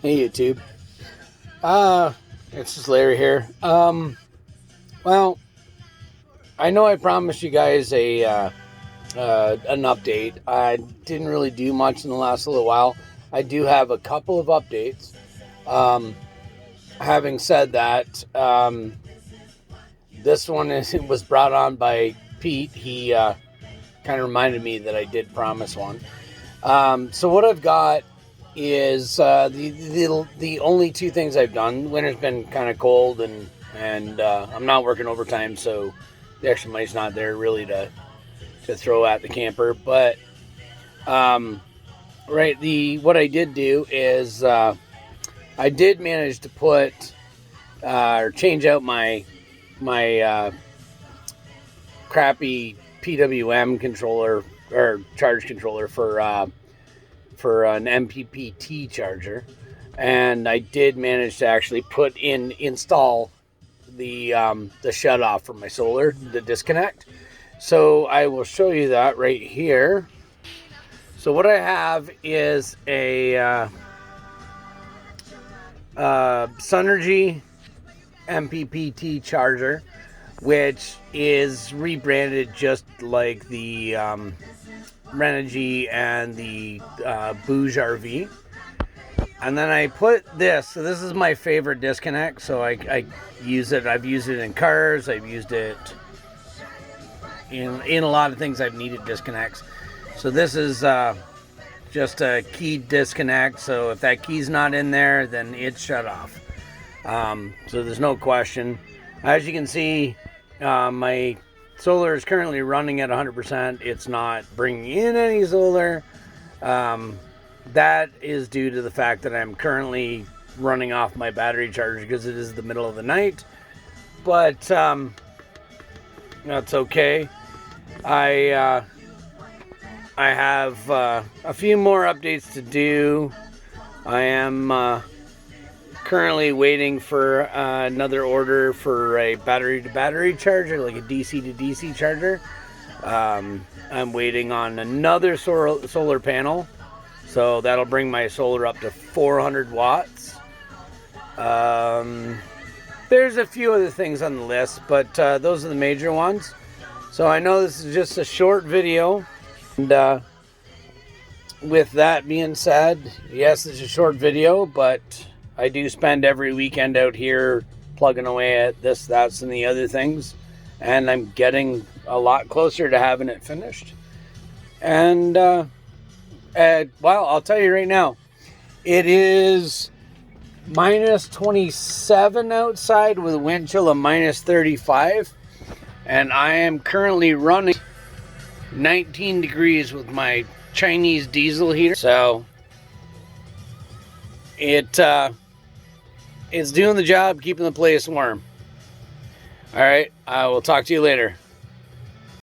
Hey YouTube. It's just Larry here. Well, I know I promised you guys an update. I didn't really do much in the last little while. I do have a couple of updates. Having said that, this one was brought on by Pete. He kind of reminded me that I did promise one. So what I've got is the only two things I've done. Winter's been kind of cold, and I'm not working overtime, so the extra money's not there really to throw at the camper. But what I did do is I did manage to put or change out my crappy PWM controller or charge controller for an MPPT charger, and I did manage to actually install the shut off for my solar, the disconnect. So I will show you that right here. So what I have is a iSunergy MPPT charger, which is rebranded just like the Renogy and the Bouge RV. And then I put this. So this is my favorite disconnect. So I use it. I've used it in cars. I've used it in a lot of things. I've needed disconnects. So this is just a key disconnect. So if that key's not in there, then it's shut off. So there's no question. As you can see, my solar is currently running at 100%. It's not bringing in any solar. That is due to the fact that I'm currently running off my battery charger because it is the middle of the night. But that's okay. I have a few more updates to do. I am currently waiting for another order for a battery-to-battery charger, like a DC-to-DC charger. I'm waiting on another solar panel, so that'll bring my solar up to 400 watts. There's a few other things on the list, but those are the major ones. So I know this is just a short video, and with that being said, yes, it's a short video, but I do spend every weekend out here plugging away at this, that, and the other things. And I'm getting a lot closer to having it finished. And, well, I'll tell you right now, it is minus 27 outside with a wind chill of minus 35. And I am currently running 19 degrees with my Chinese diesel heater. So it's doing the job, keeping the place warm. All right, I will talk to you later.